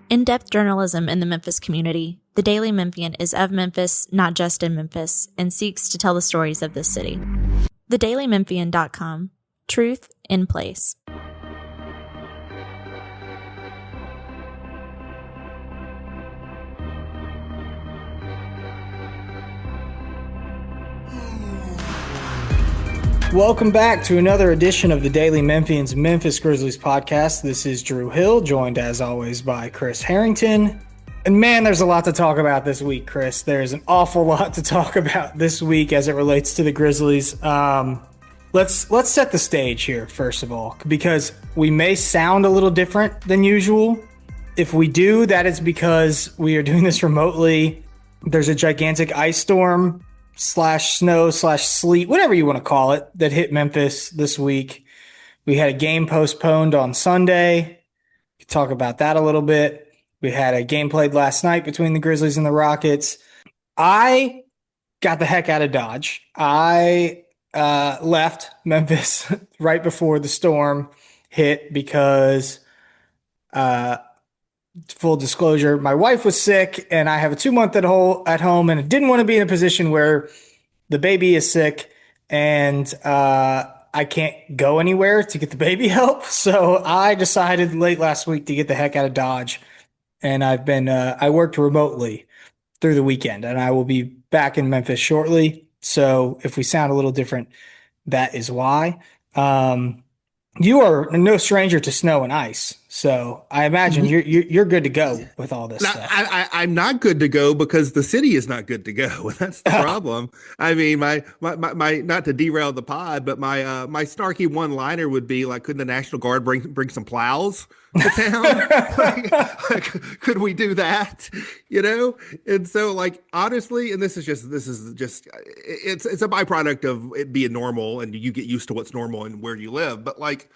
In-depth journalism in the Memphis community, the Daily Memphian is of Memphis, not just in Memphis, and seeks to tell the stories of this city. TheDailyMemphian.com. Truth in place. Welcome back to another edition of the Daily Memphian's Memphis Grizzlies podcast. This is Drew Hill, joined as always by Chris Herrington. And man, there's a lot to talk about this week, Chris. There's an awful lot to talk about this week as it relates to the Grizzlies. Let's set the stage here, first of all, because we may sound a little different than usual. If we do, that is because we are doing this remotely. There's a gigantic ice storm / snow / sleet, whatever you want to call it, that hit Memphis this week. We had a game postponed on Sunday. We could talk about that a little bit. We had a game played last night between the Grizzlies and the Rockets. I got the heck out of Dodge. I left Memphis right before the storm hit because, full disclosure, my wife was sick and I have a 2-month at home and I didn't want to be in a position where the baby is sick and I can't go anywhere to get the baby help. So I decided late last week to get the heck out of Dodge. And I worked remotely through the weekend and I will be back in Memphis shortly. So if we sound a little different, that is why. You are no stranger to snow and ice, so I imagine you're good to go with all this stuff. I'm not good to go because the city is not good to go, and that's the problem. I mean, my not to derail the pod, but my snarky one-liner would be like, couldn't the National Guard bring some plows to town? like, could we do that? You know? And so, like, honestly, and this is just it's a byproduct of it being normal, and you get used to what's normal and where you live, but like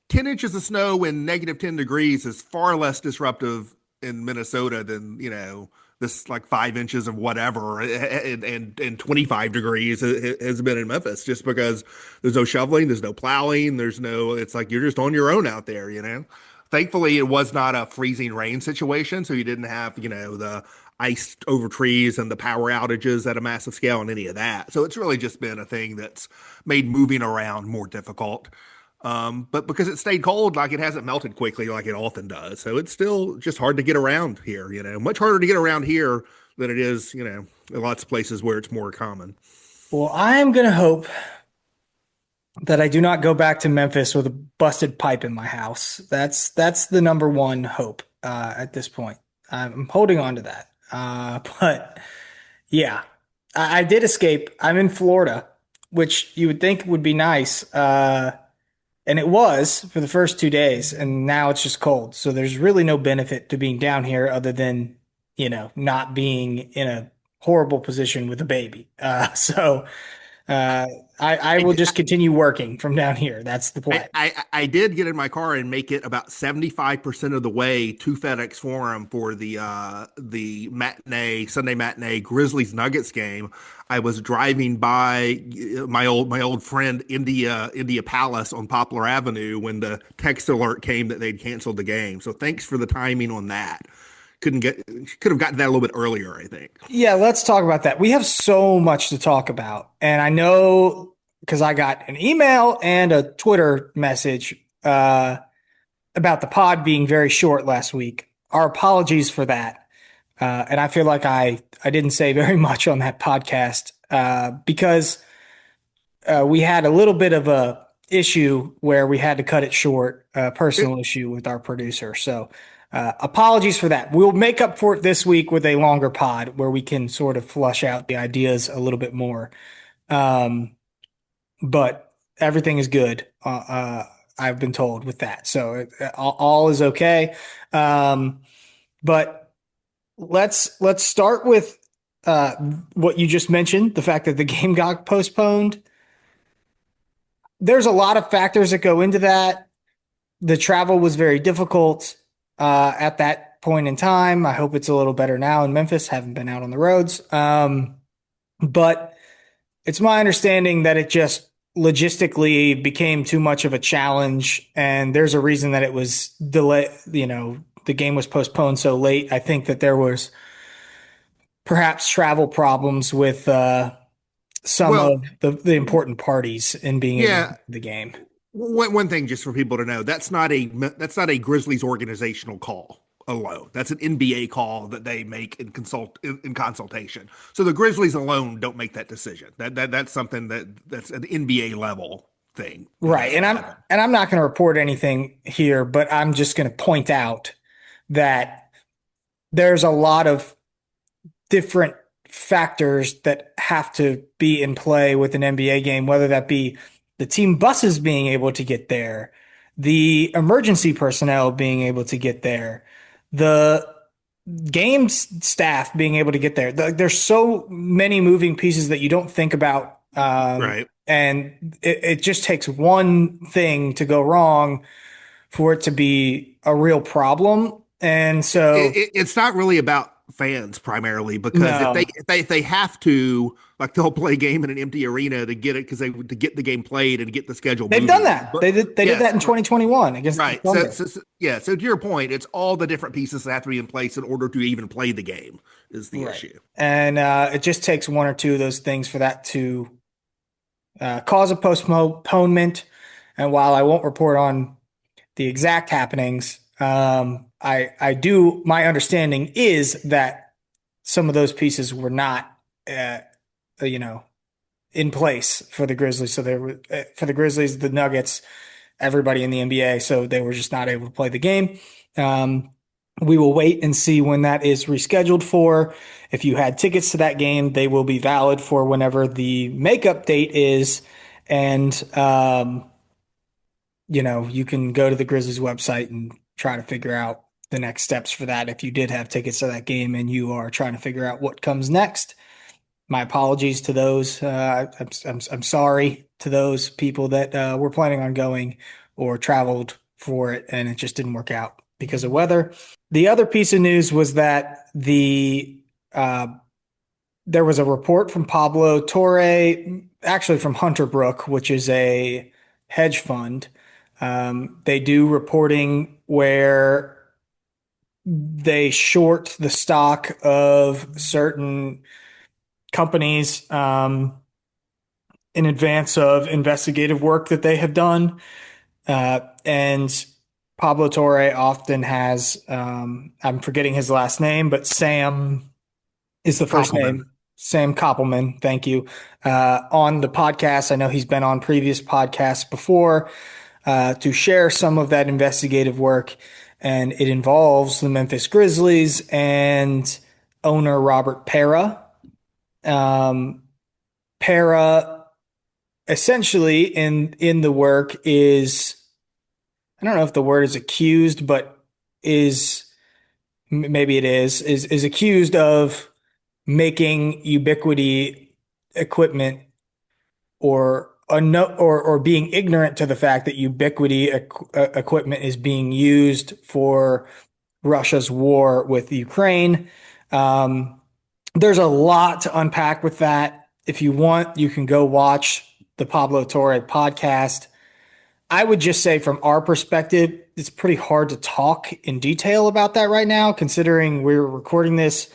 10 inches of snow and negative 10 degrees is far less disruptive in Minnesota than, you know, this like 5 inches of whatever and 25 degrees has been in Memphis, just because there's no shoveling, there's no plowing, it's like you're just on your own out there, you know. Thankfully, it was not a freezing rain situation, so you didn't have, you know, the ice over trees and the power outages at a massive scale and any of that. So it's really just been a thing that's made moving around more difficult. But because it stayed cold, like, it hasn't melted quickly like it often does. So it's still just hard to get around here, you know, much harder to get around here than it is, you know, in lots of places where it's more common. Well, I'm going to hope that I do not go back to Memphis with a busted pipe in my house. That's the number one hope at this point. I'm holding on to that. But yeah, I did escape. I'm in Florida, which you would think would be nice. And it was for the first 2 days, and now it's just cold. So there's really no benefit to being down here other than, you know, not being in a horrible position with a baby. I will just continue working from down here. That's the plan. I did get in my car and make it about 75% of the way to FedEx Forum for the Sunday matinee Grizzlies Nuggets game. I was driving by my old friend India Palace on Poplar Avenue when the text alert came that they'd canceled the game. So thanks for the timing on that. Could have gotten that a little bit earlier, I think. Yeah, let's talk about that. We have so much to talk about. And I know because I got an email and a Twitter message about the pod being very short last week. Our apologies for that. And I feel like I didn't say very much on that podcast because we had a little bit of a issue where we had to cut it short, a personal issue with our producer. So apologies for that. We'll make up for it this week with a longer pod where we can sort of flush out the ideas a little bit more. But everything is good. I've been told with that. So all is okay. But let's start with what you just mentioned, the fact that the game got postponed. There's a lot of factors that go into that. The travel was very difficult at that point in time. I hope it's a little better now in Memphis. Haven't been out on the roads. But it's my understanding that it just logistically became too much of a challenge, and there's a reason that it was the game was postponed so late. I think that there was perhaps travel problems with some Well, of the important parties in being able to yeah. get the game. One thing just for people to know, that's not a Grizzlies organizational call alone. That's an NBA call that they make in consultation. So the Grizzlies alone don't make that decision. That's something that's an NBA level thing that Right. has to happen. And I'm not going to report anything here, but I'm just going to point out that there's a lot of different factors that have to be in play with an NBA game, whether that be the team buses being able to get there, the emergency personnel being able to get there, the game staff being able to get there. There's so many moving pieces that you don't think about. Right. And it just takes one thing to go wrong for it to be a real problem. And so, It's not really about fans primarily because no. if they have to, like, they'll play a game in an empty arena to get it because they to get the game played and get the schedule They've moving. done that. But They did yes, that in 2021 against the right. So, Thunder. yeah. So to your point, it's all the different pieces that have to be in place in order to even play the game is the Right. issue. And it just takes one or two of those things for that to cause a postponement. And while I won't report on the exact happenings, I do. My understanding is that some of those pieces were not, you know, in place for the Grizzlies. So they were for the Grizzlies, the Nuggets, everybody in the NBA. So they were just not able to play the game. We will wait and see when that is rescheduled for. If you had tickets to that game, they will be valid for whenever the makeup date is. And, you can go to the Grizzlies website and try to figure out the next steps for that. If you did have tickets to that game and you are trying to figure out what comes next, my apologies to those. I'm sorry to those people that were planning on going or traveled for it and it just didn't work out because of weather. The other piece of news was that there was a report from Pablo Torre, actually from Hunter Brook, which is a hedge fund. They do reporting where they short the stock of certain companies in advance of investigative work that they have done. And Pablo Torre often has, I'm forgetting his last name, but Sam is the first Koppelman. name. Sam Koppelman, thank you. On the podcast, I know he's been on previous podcasts before to share some of that investigative work, and it involves the Memphis Grizzlies and owner Robert Pera. Pera essentially in the work is, I don't know if the word is accused, but is maybe it is accused of making Ubiquity equipment or being ignorant to the fact that Ubiquity equipment is being used for Russia's war with Ukraine. There's a lot to unpack with that. If you want, you can go watch the Pablo Torre podcast. I would just say from our perspective, it's pretty hard to talk in detail about that right now, considering we're recording this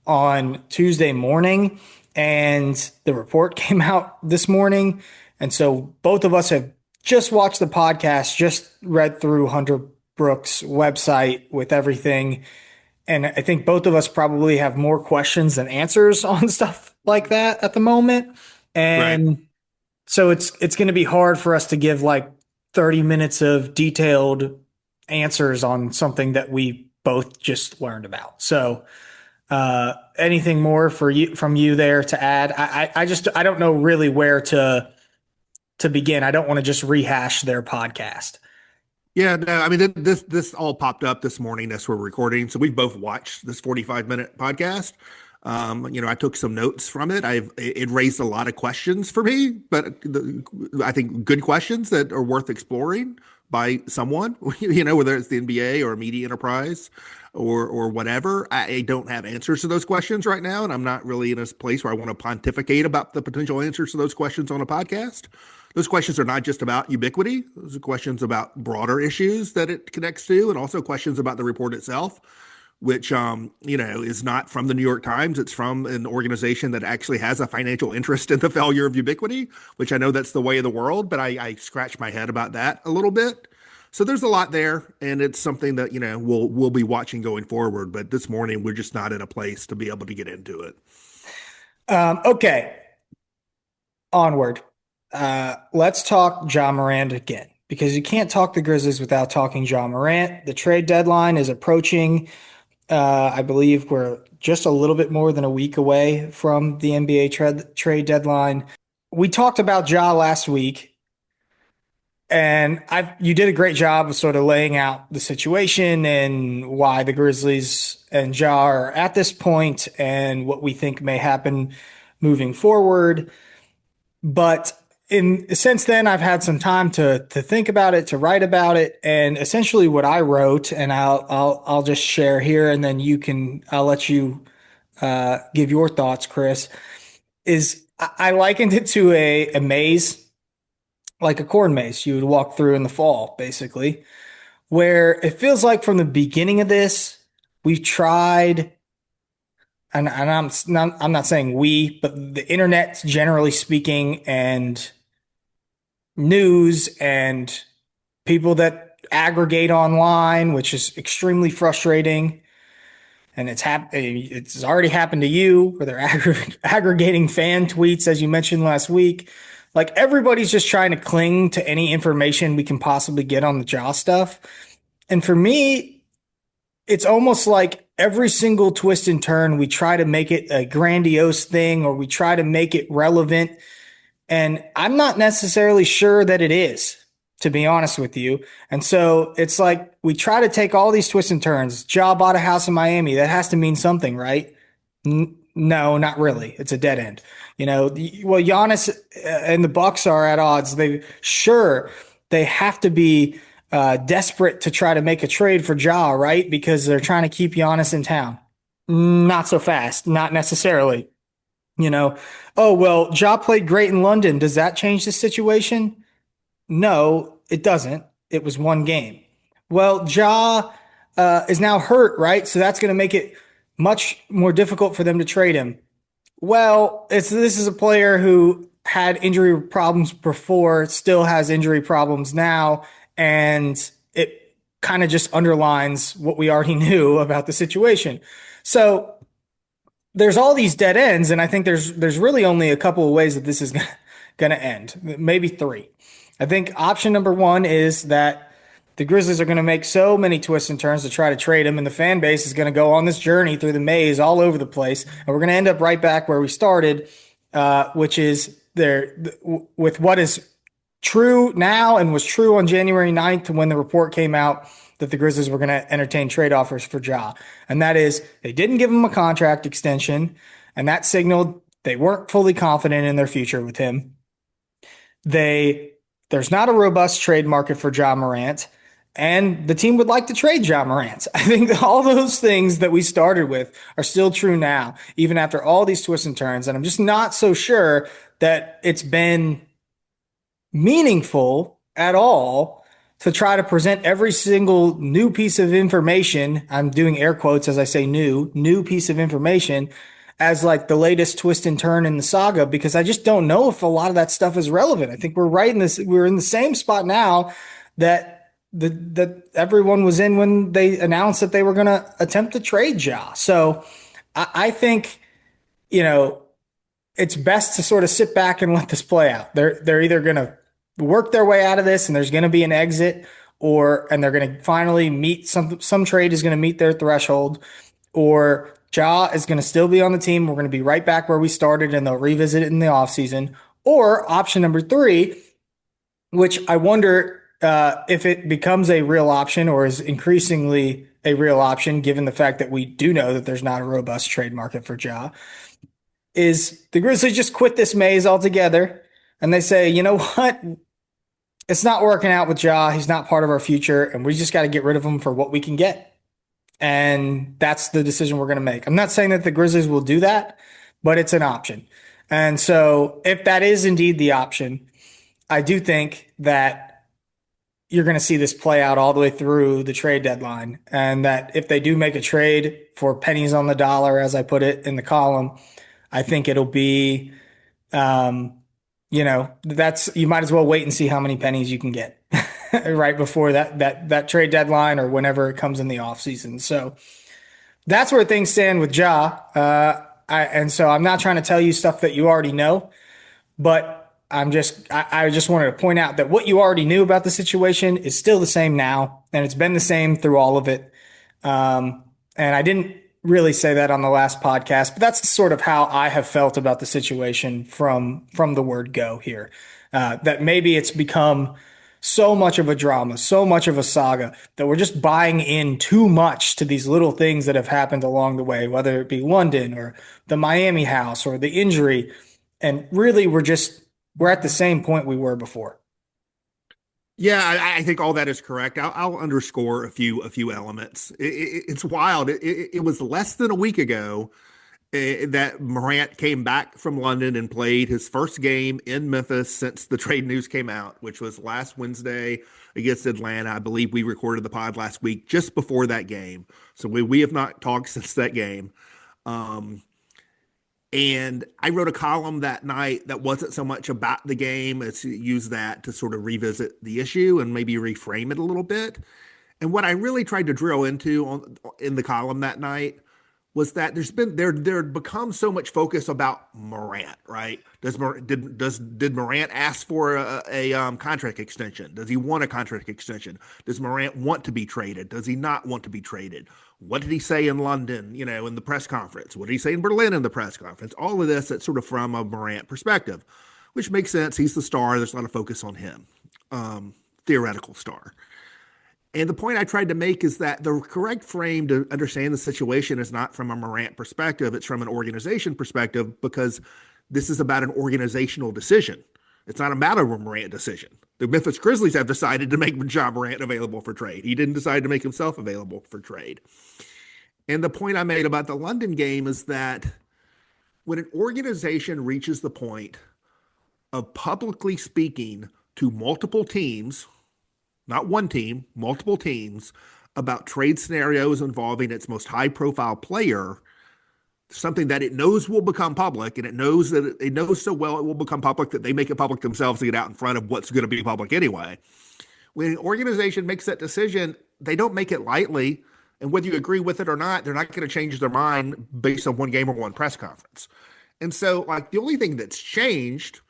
on Tuesday morning and the report came out this morning. And so both of us have just watched the podcast, just read through Hunter Brook's website with everything. And I think both of us probably have more questions than answers on stuff like that at the moment. And Right. so it's going to be hard for us to give like 30 minutes of detailed answers on something that we both just learned about. So anything more from you there to add? I don't know really where to begin. I don't want to just rehash their podcast. Yeah, no, I mean this all popped up this morning as we're recording, so we've both watched this 45-minute podcast. I took some notes from it. It raised a lot of questions for me, but I think good questions that are worth exploring by someone, whether it's the NBA or a media enterprise or whatever. I don't have answers to those questions right now, and I'm not really in a place where I want to pontificate about the potential answers to those questions on a podcast. Those questions are not just about ubiquity. Those are questions about broader issues that it connects to, and also questions about the report itself, which is not from the New York Times. It's from an organization that actually has a financial interest in the failure of ubiquity, which I know that's the way of the world, but I scratch my head about that a little bit. So there's a lot there, and it's something that we'll be watching going forward. But this morning we're just not in a place to be able to get into it. Okay, onward. Let's talk Ja Morant again, because you can't talk the Grizzlies without talking Ja Morant. The trade deadline is approaching. I believe we're just a little bit more than a week away from the NBA trade deadline. We talked about Ja last week, and you did a great job of sort of laying out the situation and why the Grizzlies and Ja are at this point and what we think may happen moving forward. But since then, I've had some time to think about it, to write about it, and essentially what I wrote, and I'll just share here, and then I'll let you give your thoughts, Chris. Is I likened it to a maze, like a corn maze you would walk through in the fall, basically, where it feels like from the beginning of this, we've tried. And I'm not saying we, but the internet, generally speaking, and news and people that aggregate online, which is extremely frustrating. And it's already happened to you, where they're aggregating fan tweets, as you mentioned last week. Like, everybody's just trying to cling to any information we can possibly get on the Ja stuff. And for me, it's almost like every single twist and turn, we try to make it a grandiose thing, or we try to make it relevant. And I'm not necessarily sure that it is, to be honest with you. And so it's like we try to take all these twists and turns. Ja bought a house in Miami. That has to mean something, right? No, not really. It's a dead end. Well, Giannis and the Bucks are at odds. They have to be desperate to try to make a trade for Ja, right? Because they're trying to keep Giannis in town. Not so fast, not necessarily. Oh, well, Ja played great in London. Does that change the situation? No, it doesn't. It was one game. Well, Ja is now hurt, right? So that's going to make it much more difficult for them to trade him. Well, this is a player who had injury problems before, still has injury problems now, and it kind of just underlines what we already knew about the situation. So there's all these dead ends, and I think there's really only a couple of ways that this is going to end, maybe three. I think option number one is that the Grizzlies are going to make so many twists and turns to try to trade him, and the fan base is going to go on this journey through the maze all over the place, and we're going to end up right back where we started, which is with what is true now and was true on January 9th when the report came out that the Grizzlies were going to entertain trade offers for Ja. And that is, they didn't give him a contract extension, and that signaled they weren't fully confident in their future with him. There's not a robust trade market for Ja Morant, and the team would like to trade Ja Morant. I think all those things that we started with are still true now, even after all these twists and turns. And I'm just not so sure that it's been meaningful at all to try to present every single new piece of information. I'm doing air quotes as I say new piece of information as like the latest twist and turn in the saga, because I just don't know if a lot of that stuff is relevant. I think we're in the same spot now that everyone was in when they announced that they were going to attempt to trade Ja. So I think, it's best to sort of sit back and let this play out. They're either going to work their way out of this and there's going to be an exit, and they're going to finally meet some trade is going to meet their threshold, or Ja is going to still be on the team. We're going to be right back where we started and they'll revisit it in the offseason. Or option number three, which I wonder if it becomes a real option or is increasingly a real option, given the fact that we do know that there's not a robust trade market for Ja, is the Grizzlies just quit this maze altogether and they say, you know what? It's not working out with Ja. He's not part of our future, and we just got to get rid of him for what we can get. And that's the decision we're going to make. I'm not saying that the Grizzlies will do that, but it's an option. And so if that is indeed the option, I do think that you're going to see this play out all the way through the trade deadline. And that if they do make a trade for pennies on the dollar, as I put it in the column, I think it'll be, um, you might as well wait and see how many pennies you can get right before that trade deadline or whenever it comes in the off season. So that's where things stand with Ja. And so I'm not trying to tell you stuff that you already know, but I just wanted to point out that what you already knew about the situation is still the same now, and it's been the same through all of it. And I didn't really say that on the last podcast, but that's sort of how I have felt about the situation from the word go here. That maybe it's become so much of a drama, so much of a saga that we're just buying in too much to these little things that have happened along the way, whether it be London or the Miami house or the injury. And really, we're at the same point we were before. Yeah, I think all that is correct. I'll underscore a few elements. It's wild. It was less than a week ago that Morant came back from London and played his first game in Memphis since the trade news came out, which was last Wednesday against Atlanta. I believe we recorded the pod last week just before that game. So we have not talked since that game. Um, and I wrote a column that night that wasn't so much about the game as to use that to sort of revisit the issue and maybe reframe it a little bit. And what I really tried to drill into in the column that night was that there had become so much focus about Morant, right? Did Morant ask for a contract extension? Does he want a contract extension? Does Morant want to be traded? Does he not want to be traded? What did he say in London, in the press conference? What did he say in Berlin in the press conference? All of this that's sort of from a Morant perspective, which makes sense. He's the star. There's a lot of focus on him, theoretical star. And the point I tried to make is that the correct frame to understand the situation is not from a Morant perspective, it's from an organization perspective, because this is about an organizational decision. It's not about a Morant decision. The Memphis Grizzlies have decided to make Ja Morant available for trade. He didn't decide to make himself available for trade. And the point I made about the London game is that when an organization reaches the point of publicly speaking to multiple teams, not one team, multiple teams, about trade scenarios involving its most high profile player, something that it knows will become public, and it knows so well it will become public that they make it public themselves to get out in front of what's going to be public anyway. When an organization makes that decision, they don't make it lightly. And whether you agree with it or not, they're not going to change their mind based on one game or one press conference. And so, the only thing that's changed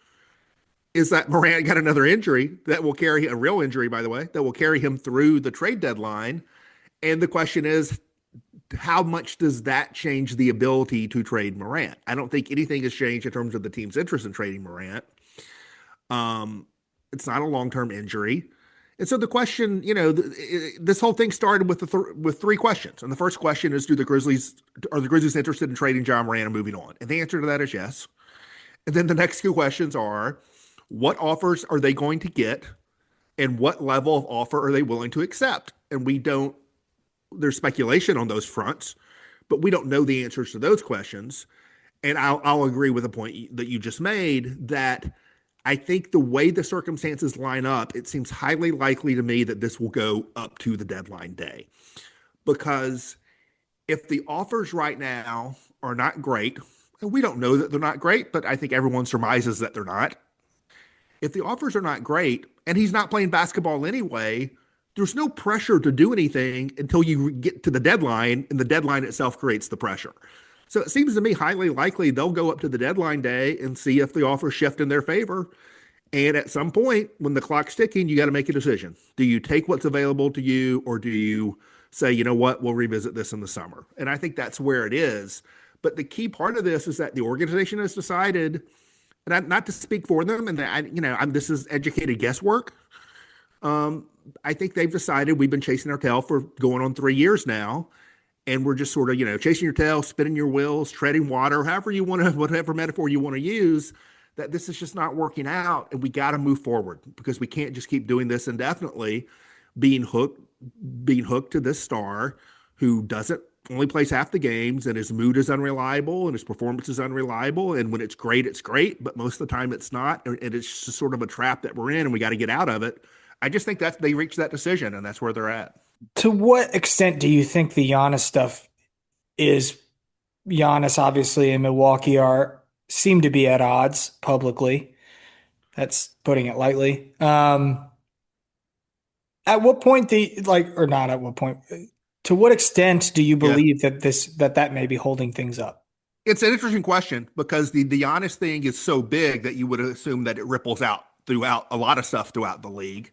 is that Morant got another injury that will carry a real injury, by the way, that will carry him through the trade deadline. And the question is, how much does that change the ability to trade Morant? I don't think anything has changed in terms of the team's interest in trading Morant. It's not a long-term injury. And so the question, this whole thing started with three questions. And the first question is, are the Grizzlies interested in trading Ja Morant and moving on? And the answer to that is yes. And then the next two questions are, what offers are they going to get, and what level of offer are they willing to accept? And there's speculation on those fronts, but we don't know the answers to those questions. And I'll agree with the point that you just made, that I think the way the circumstances line up, it seems highly likely to me that this will go up to the deadline day. Because if the offers right now are not great, and we don't know that they're not great, but I think everyone surmises that they're not. If the offers are not great, and he's not playing basketball anyway, there's no pressure to do anything until you get to the deadline, and the deadline itself creates the pressure. So it seems to me highly likely they'll go up to the deadline day and see if the offers shift in their favor. And at some point, when the clock's ticking, you got to make a decision. Do you take what's available to you, or do you say, you know what, we'll revisit this in the summer? And I think that's where it is. But the key part of this is that the organization has decided, and not to speak for them, and this is educated guesswork. I think they've decided we've been chasing our tail for going on 3 years now, and we're just sort of, chasing your tail, spinning your wheels, treading water, whatever metaphor you want to use, that this is just not working out, and we got to move forward, because we can't just keep doing this indefinitely, being hooked to this star who doesn't only plays half the games, and his mood is unreliable, and his performance is unreliable. And when it's great, but most of the time it's not, and it's just sort of a trap that we're in, and we got to get out of it. I just think that they reached that decision, and that's where they're at. To what extent do you think the Giannis stuff is Giannis obviously and Milwaukee are seem to be at odds publicly. That's putting it lightly. At what point or not at what point? To what extent do you Yeah. believe that that may be holding things up? It's an interesting question because the Giannis thing is so big that you would assume that it ripples out throughout a lot of stuff throughout the league.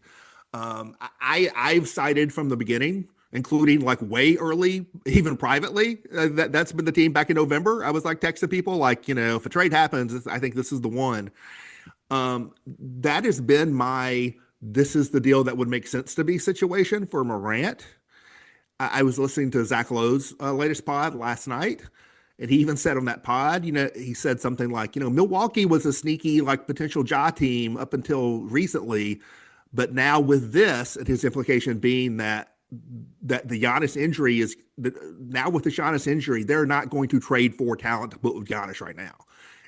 I've cited from the beginning, including like way early, even privately, that's been the team back in November. I was like texting people like, if a trade happens, I think this is the one. That has been this is the deal that would make sense to be situation for Morant. I was listening to Zach Lowe's latest pod last night, and he even said on that pod, he said something like, Milwaukee was a sneaky like potential Ja team up until recently, but now with this, and his implication being that the Giannis injury is now with the Giannis injury, they're not going to trade for talent to put with Giannis right now.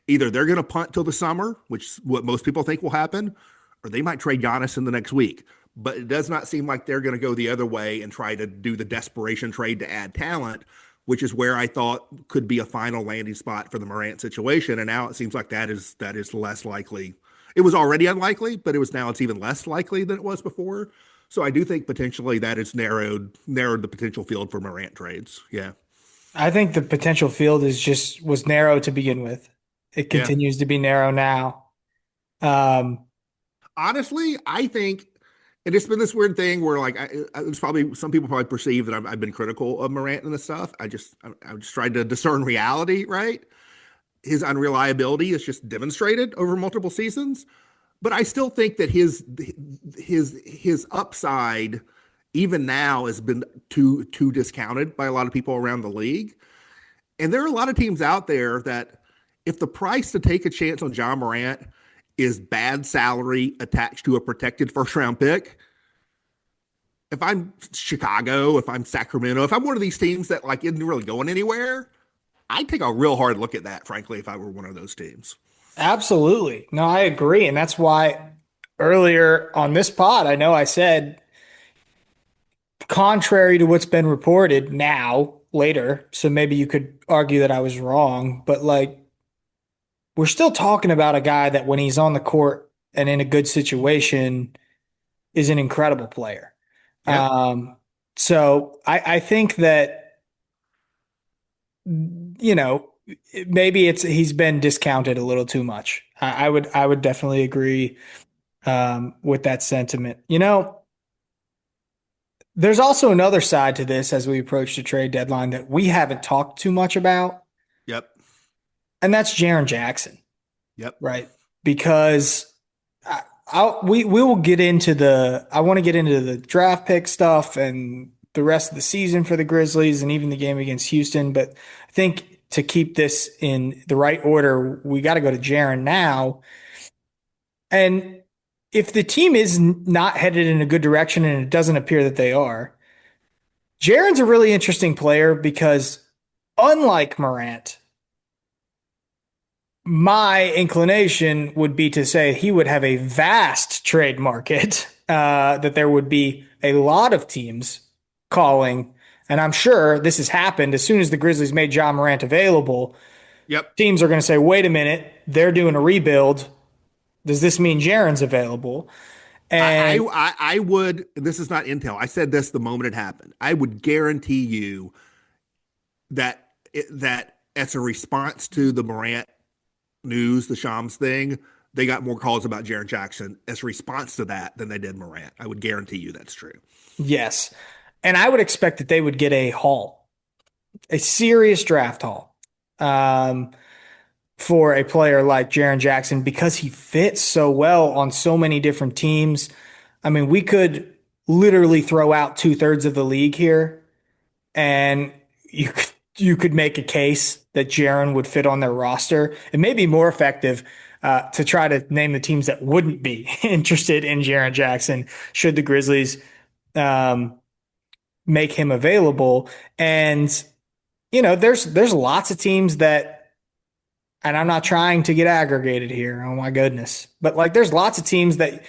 Either they're going to punt till the summer, which is what most people think will happen, or they might trade Giannis in the next week. But it does not seem like they're going to go the other way and try to do the desperation trade to add talent, which is where I thought could be a final landing spot for the Morant situation. And now it seems like that is less likely. It was already unlikely, but it's even less likely than it was before. So I do think potentially that has narrowed the potential field for Morant trades. Yeah. I think the potential field was narrow to begin with. It Yeah. continues to be narrow now. Um, Honestly, I think, and it's been this weird thing where like it's probably some people probably perceive that I've been critical of Morant and this stuff. I just tried to discern reality, right? His unreliability is just demonstrated over multiple seasons, but I still think that his upside even now has been too discounted by a lot of people around the league. And there are a lot of teams out there that if the price to take a chance on John Morant is bad salary attached to a protected first round pick, if I'm Chicago, if I'm Sacramento, if I'm one of these teams that like isn't really going anywhere, I'd take a real hard look at that, frankly, if I were one of those teams. Absolutely. No, I agree. And that's why earlier on this pod, I know I said, contrary to what's been reported now, later, so maybe you could argue that I was wrong, but like, we're still talking about a guy that when he's on the court and in a good situation is an incredible player. Yep. So I think that, maybe he's been discounted a little too much. I would definitely agree with that sentiment. There's also another side to this as we approach the trade deadline that we haven't talked too much about, Yep. and that's Jaren Jackson, Yep. right? Because we will get into I want to get into the draft pick stuff and the rest of the season for the Grizzlies and even the game against Houston. But I think to keep this in the right order, we got to go to Jaren now. And if the team is not headed in a good direction, and it doesn't appear that they are, Jaren's a really interesting player because unlike Morant, my inclination would be to say he would have a vast trade market, that there would be a lot of teams calling. And I'm sure this has happened as soon as the Grizzlies made John Morant available. Yep. Teams are going to say, wait a minute, they're doing a rebuild. Does this mean Jaren's available? And I would, this is not intel. I said this the moment it happened. I would guarantee you that that as a response to the Morant news, the Shams thing, they got more calls about Jaren Jackson as a response to that than they did Morant. I would guarantee you that's true. yes. And I would expect that they would get a haul, a serious draft haul, for a player like Jaren Jackson because he fits so well on so many different teams. I mean, we could literally throw out 2/3 of the league here, and you could make a case that Jaren would fit on their roster. It may be more effective to try to name the teams that wouldn't be interested in Jaren Jackson should the Grizzlies make him available. And there's lots of teams that, and I'm not trying to get aggregated here. Oh my goodness. But like there's lots of teams that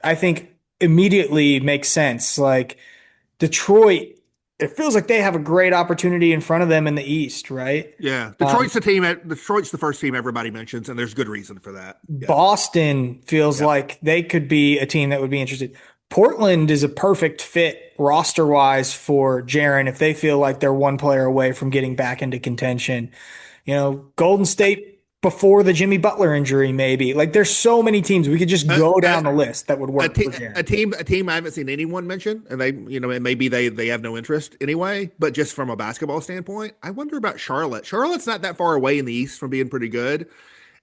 I think immediately make sense. Like Detroit, it feels like they have a great opportunity in front of them in the East, right? Yeah, Um, Detroit's the team. Detroit's the first team everybody mentions, and there's good reason for that. Yeah, Boston feels yeah. like they could be a team that would be interested. Portland is a perfect fit roster wise for Jaren if they feel like they're one player away from getting back into contention. Golden State before the Jimmy Butler injury, maybe. Like there's so many teams we could just A, go a, down the list that would a, work te- for Jaren. a team I haven't seen anyone mention, and maybe they have no interest anyway. But just from a basketball standpoint, I wonder about Charlotte. Charlotte's not that far away in the East from being pretty good.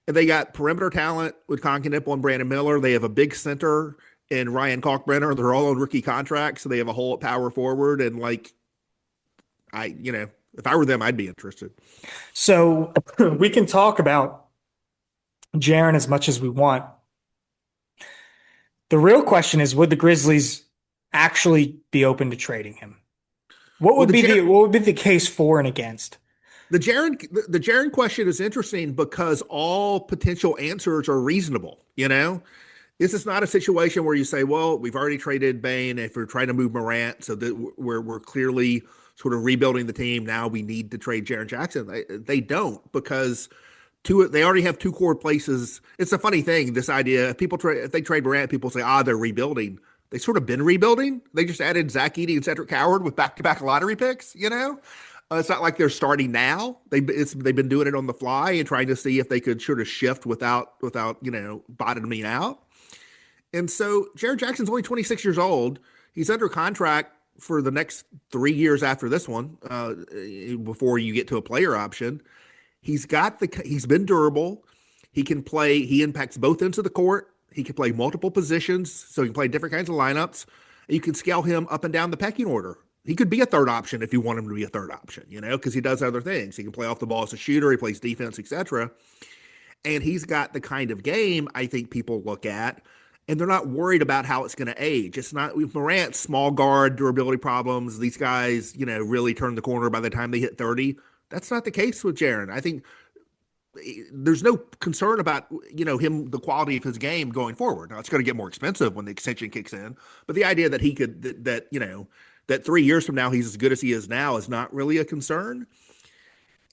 And they got perimeter talent with Conkinip and Brandon Miller. They have a big center in Ryan Kalkbrenner. They're all on rookie contracts, so they have a hole at power forward. And like, if I were them, I'd be interested. So we can talk about Jaren as much as we want. The real question is, would the Grizzlies actually be open to trading him? What Well, would be the case for and against? the Jaren question is interesting because all potential answers are reasonable. This is not a situation where you say, well, we've already traded Bain if we're trying to move Morant, so that we're clearly sort of rebuilding the team. Now we need to trade Jaren Jackson. They don't, because they already have two core places. It's a funny thing, this idea. If they trade Morant, people say, they're rebuilding. They sort of been rebuilding. They just added Zach Edey and Cedric Howard with back-to-back lottery picks. It's not like they're starting now. They've been doing it on the fly and trying to see if they could sort of shift without bottoming out. And so Jared Jackson's only 26 years old. He's under contract for the next 3 years after this one, before you get to a player option. He's been durable. He can play. He impacts both ends of the court. He can play multiple positions, so he can play different kinds of lineups. And you can scale him up and down the pecking order. He could be a third option if you want him to be a third option, because he does other things. He can play off the ball as a shooter. He plays defense, etc. And he's got the kind of game I think people look at, and they're not worried about how it's going to age. It's not with Morant, small guard, durability problems. These guys, really turn the corner by the time they hit 30. That's not the case with Jaren. I think there's no concern about, the quality of his game going forward. Now, it's going to get more expensive when the extension kicks in, but the idea that he could, that 3 years from now he's as good as he is now is not really a concern.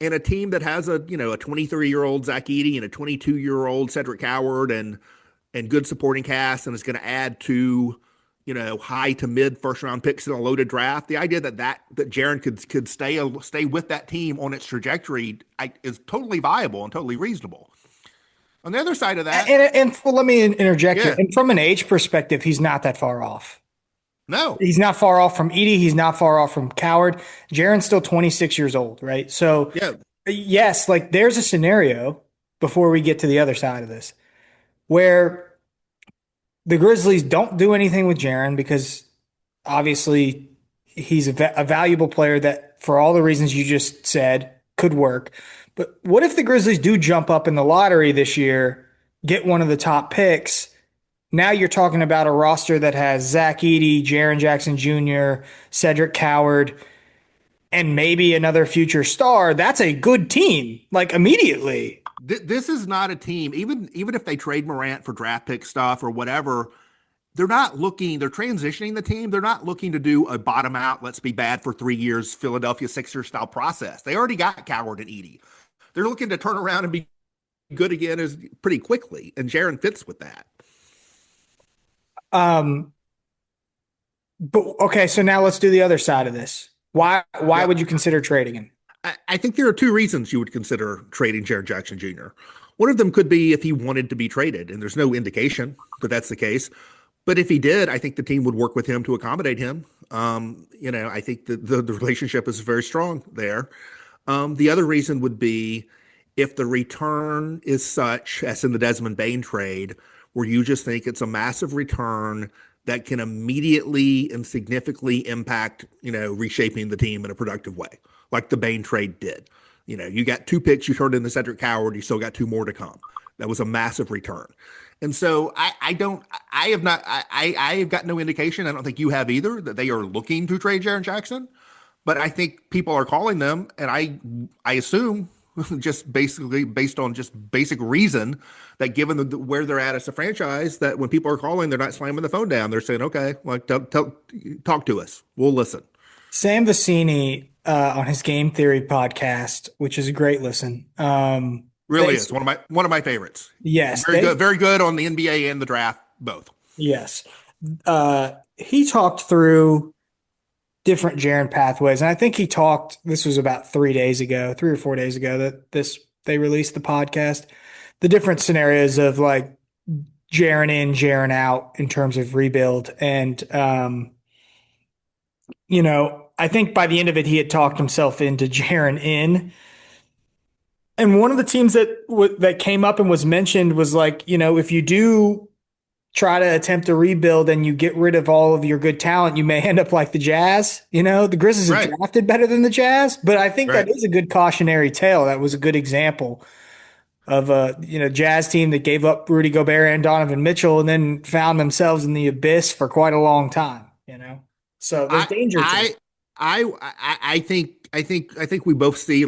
And a team that has a 23-year-old Zach Edey and a 22-year-old Cedric Howard and good supporting cast, and is going to add two, high to mid first round picks in a loaded draft. The idea that Jaren could stay with that team on its trajectory is totally viable and totally reasonable. On the other side of that, And let me interject here. yeah, And from an age perspective, he's not that far off. no, He's not far off from Edie. He's not far off from Coward. Jaren's still 26 years old, right? So, yeah, yes, like there's a scenario before we get to the other side of this where the Grizzlies don't do anything with Jaren because obviously he's a valuable player that, for all the reasons you just said, could work. But what if the Grizzlies do jump up in the lottery this year, get one of the top picks? Now you're talking about a roster that has Zach Edey, Jaren Jackson Jr., Cedric Coward, and maybe another future star. That's a good team, like immediately. This is not a team. Even if they trade Morant for draft pick stuff or whatever, they're transitioning the team. They're not looking to do a bottom out, let's be bad for 3 years, Philadelphia Sixers style process. They already got Coward and Edey. They're looking to turn around and be good again pretty quickly, and Jaren fits with that. But okay, so now let's do the other side of this. Why would you consider trading him? I think there are two reasons you would consider trading Jaren Jackson Jr. One of them could be if he wanted to be traded, and there's no indication that that's the case. But if he did, I think the team would work with him to accommodate him. I think the relationship is very strong there. The other reason would be if the return is such, as in the Desmond Bane trade, where you just think it's a massive return that can immediately and significantly impact, reshaping the team in a productive way, like the Bane trade did. You got 2 picks, you turned into Cedric Howard, you still got 2 more to come. That was a massive return. And so I have got no indication, I don't think you have either, that they are looking to trade Jaren Jackson. but I think people are calling them, and I assume just basically based on just basic reason that given where they're at as a franchise, that when people are calling, they're not slamming the phone down. They're saying, okay, like talk to us. We'll listen. Sam Vecini on his Game Theory podcast, which is a great listen. Really is one of my favorites. Yes, Very good on the NBA and the draft, both. yes. He talked through different Jaren pathways, and I think he talked. This was about 3 or 4 days ago that they released the podcast. The different scenarios of like Jaren in, Jaren out in terms of rebuild, and I think by the end of it, he had talked himself into Jaren in. And one of the teams that came up and was mentioned was like, if you do try to attempt a rebuild and you get rid of all of your good talent, you may end up like the Jazz. The Grizzlies have drafted better than the Jazz, but I think that is a good cautionary tale. That was a good example of a Jazz team that gave up Rudy Gobert and Donovan Mitchell and then found themselves in the abyss for quite a long time. So there's danger to it. I think we both see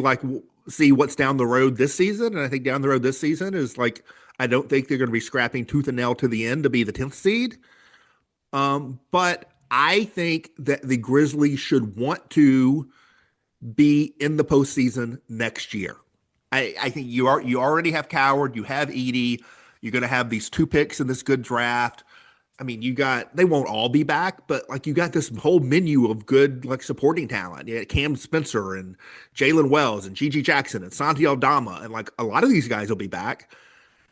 what's down the road this season, and I think down the road this season is like I don't think they're going to be scrapping tooth and nail to the end to be the 10th seed. But I think that the Grizzlies should want to be in the postseason next year. I think you already have Coward, you have Edey, you're going to have these 2 picks in this good draft. I mean, they won't all be back, but like you got this whole menu of good like supporting talent. You got Cam Spencer and Jalen Wells and Gigi Jackson and Santi Aldama, and like a lot of these guys will be back.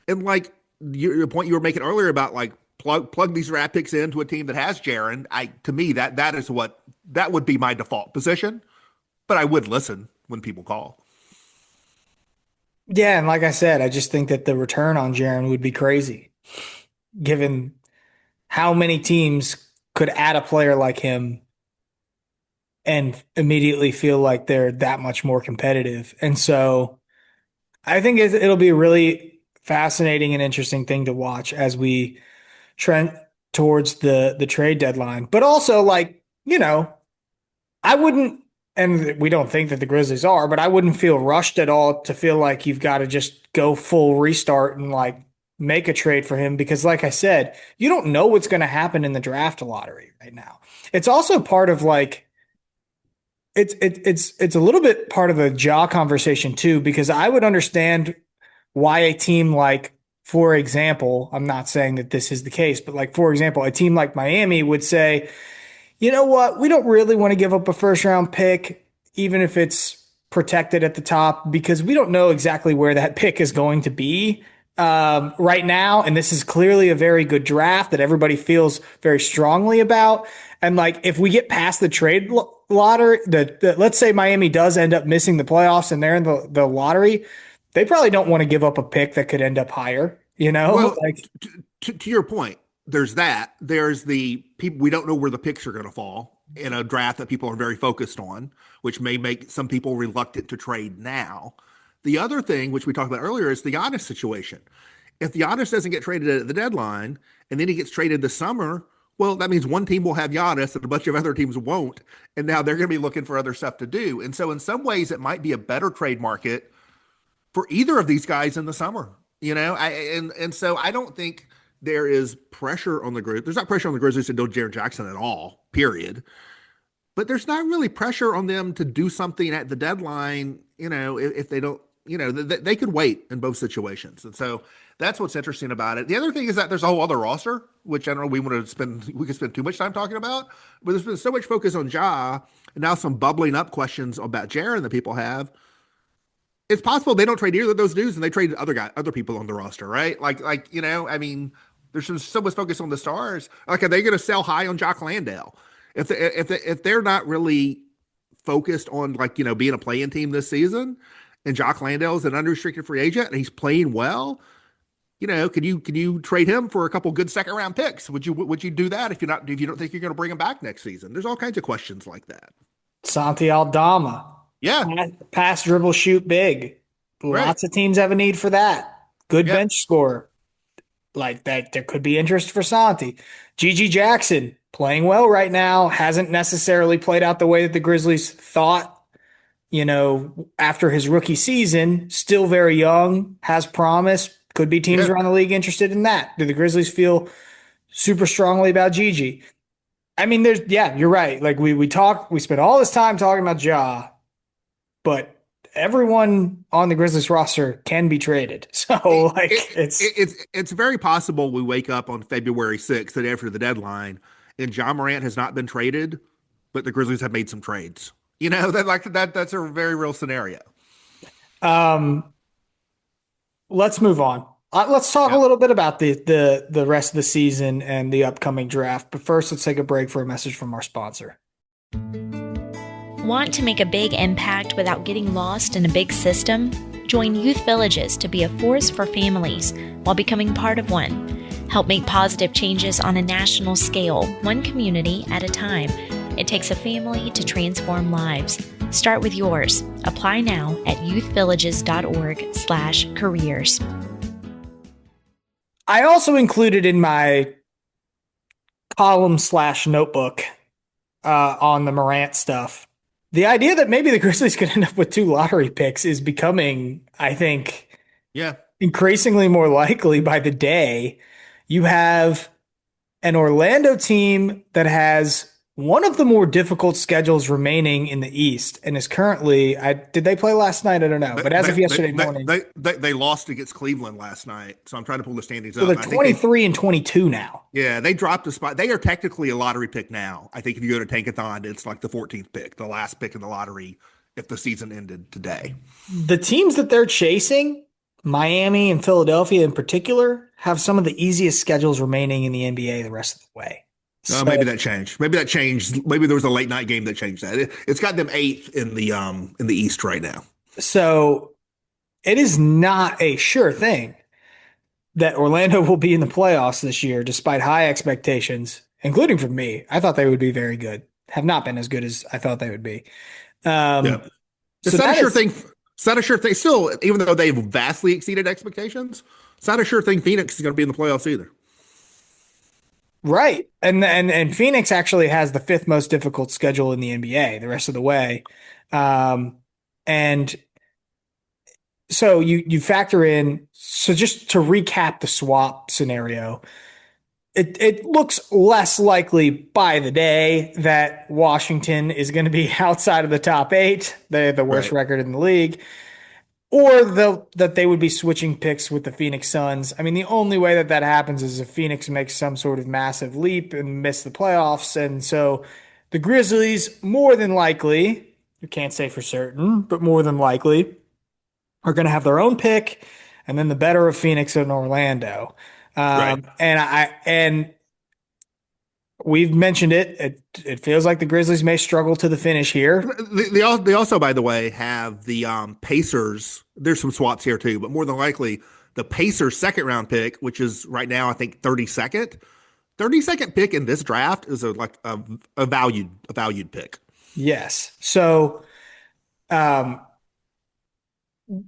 And like your point you were making earlier about like plug these draft picks into a team that has Jaren, to me that would be my default position. But I would listen when people call. Yeah, and like I said, I just think that the return on Jaren would be crazy, given how many teams could add a player like him and immediately feel like they're that much more competitive. And so I think it'll be a really fascinating and interesting thing to watch as we trend towards the trade deadline. But also, like, I wouldn't, and we don't think that the Grizzlies are, but I wouldn't feel rushed at all to feel like you've got to just go full restart and like make a trade for him because, like I said, you don't know what's going to happen in the draft lottery right now. It's also part of like it's a little bit part of the jaw conversation too, because I would understand why a team like, for example, I'm not saying that this is the case, but like, for example, a team like Miami would say, you know what, we don't really want to give up a first round pick, even if it's protected at the top, because we don't know exactly where that pick is going to be right now. And this is clearly a very good draft that everybody feels very strongly about. And like, if we get past the trade lottery, let's say Miami does end up missing the playoffs and they're in the lottery, they probably don't want to give up a pick that could end up higher, Well, like to your point, there's that. There's the people, we don't know where the picks are going to fall in a draft that people are very focused on, which may make some people reluctant to trade now. The other thing, which we talked about earlier, is the Giannis situation. If the Giannis doesn't get traded at the deadline and then he gets traded this summer, well, that means one team will have Giannis and a bunch of other teams won't. And now they're going to be looking for other stuff to do. And so in some ways, it might be a better trade market for either of these guys in the summer, and so I don't think there is pressure on the group. There's not pressure on the Grizzlies to do Jaren Jackson at all, period. But there's not really pressure on them to do something at the deadline, if they don't, they could wait in both situations. And so that's what's interesting about it. The other thing is that there's a whole other roster, which I don't know we could spend too much time talking about, but there's been so much focus on Ja and now some bubbling up questions about Jaren that people have. It's possible they don't trade either of those dudes and they trade other people on the roster, right? I mean, there's so much focus on the stars. Like, are they going to sell high on Jock Landale? If they're not really focused on being a play-in team this season, and Jock Landale is an unrestricted free agent and he's playing well, could you trade him for a couple good second round picks? Would you do that if you don't think you're going to bring him back next season? There's all kinds of questions like that. Santi Aldama. Yeah. Pass, dribble, shoot big. Lots of teams have a need for that. Good bench scorer. Like that, there could be interest for Santi. Gigi Jackson, playing well right now, hasn't necessarily played out the way that the Grizzlies thought, after his rookie season, still very young, has promise. Could be teams Yeah. around the league interested in that. Do the Grizzlies feel super strongly about Gigi? I mean, you're right. Like we spent all this time talking about Ja, but everyone on the Grizzlies roster can be traded. So It's very possible we wake up on February 6th and after the deadline, and John Morant has not been traded, but the Grizzlies have made some trades. That's a very real scenario. um, let's move on. Let's talk a Yeah. little bit about the rest of the season and the upcoming draft. But first, let's take a break for a message from our sponsor. Want to make a big impact without getting lost in a big system? Join Youth Villages to be a force for families while becoming part of one. Help make positive changes on a national scale, one community at a time. It takes a family to transform lives. Start with yours. Apply now at youthvillages.org/careers. I also included in my column/notebook on the Morant stuff. The idea that maybe the Grizzlies could end up with 2 lottery picks is becoming, I think, Yeah. increasingly more likely by the day. You have an Orlando team that has one of the more difficult schedules remaining in the East and is currently, did they play last night? I don't know. They, But as of they, yesterday they, morning, they lost against Cleveland last night. So I'm trying to pull the standings so up. they're I think 23 and 22 now. they dropped a spot. They are technically a lottery pick now. I think if you go to Tankathon, it's like the 14th pick, the last pick in the lottery if the season ended today. The teams that they're chasing, Miami and Philadelphia in particular, have some of the easiest schedules remaining in the NBA the rest of the way. So, Maybe that changed. Maybe that changed. Maybe there was a late night game that changed that. It's got them eighth in the East right now. so it is not a sure thing that Orlando will be in the playoffs this year, despite high expectations, including from me. I thought they would be very good. Have not been as good as I thought they would be. Yeah, So it's not a that sure is thing. It's not a sure thing. Still, even though they've vastly exceeded expectations, it's not a sure thing. Phoenix is going to be in the playoffs either. right. And Phoenix actually has the fifth most difficult schedule in the NBA the rest of the way. And so you factor in, so just to recap the swap scenario, it looks less likely by the day that Washington is going to be outside of the top eight. They have the worst Right. record in the league. Or that they would be switching picks with the Phoenix Suns. I mean, the only way that happens is if Phoenix makes some sort of massive leap and miss the playoffs. And so the Grizzlies, more than likely, you can't say for certain, but more than likely, are going to have their own pick, and then the better of Phoenix and Orlando. Right. And we've mentioned it. It feels like the Grizzlies may struggle to the finish here. They also, by the way, have the Pacers. There's some swaps here too, but more than likely the Pacers second round pick, which is right now I think 32nd. 32nd pick in this draft is a valued pick. Yes. So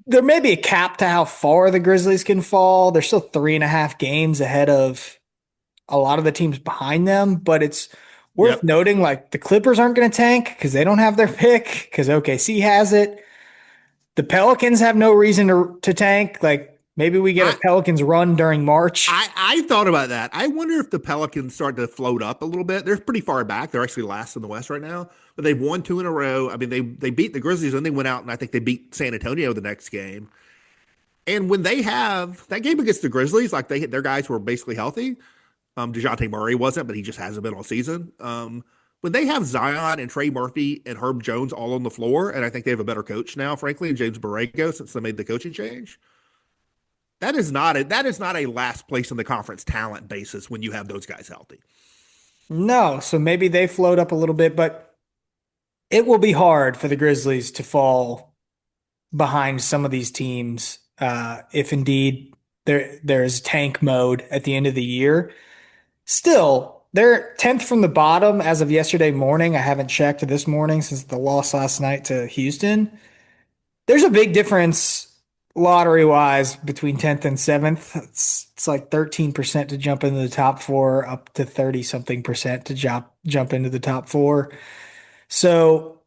there may be a cap to how far the Grizzlies can fall. They're still 3.5 games ahead of a lot of the teams behind them, but it's worth Yep. noting like the Clippers aren't going to tank because they don't have their pick because OKC has it. The Pelicans have no reason to tank. Like maybe we get a Pelicans run during March. I thought about that. I wonder if the Pelicans start to float up a little bit. They're pretty far back. They're actually last in the West right now, but they've won 2 in a row. I mean, they beat the Grizzlies and they went out and I think they beat San Antonio the next game. And when they have that game against the Grizzlies, like their guys were basically healthy. DeJounte Murray wasn't, but he just hasn't been all season. When they have Zion and Trey Murphy and Herb Jones all on the floor, and I think they have a better coach now, frankly, and James Borrego since they made the coaching change. That is not a last place in the conference talent basis when you have those guys healthy. No, so maybe they float up a little bit, but it will be hard for the Grizzlies to fall behind some of these teams if indeed there is tank mode at the end of the year. Still, they're 10th from the bottom as of yesterday morning. I haven't checked this morning since the loss last night to Houston. There's a big difference lottery wise, between 10th and 7th, it's like 13% to jump into the top four, up to 30 something percent to jump into the top four. So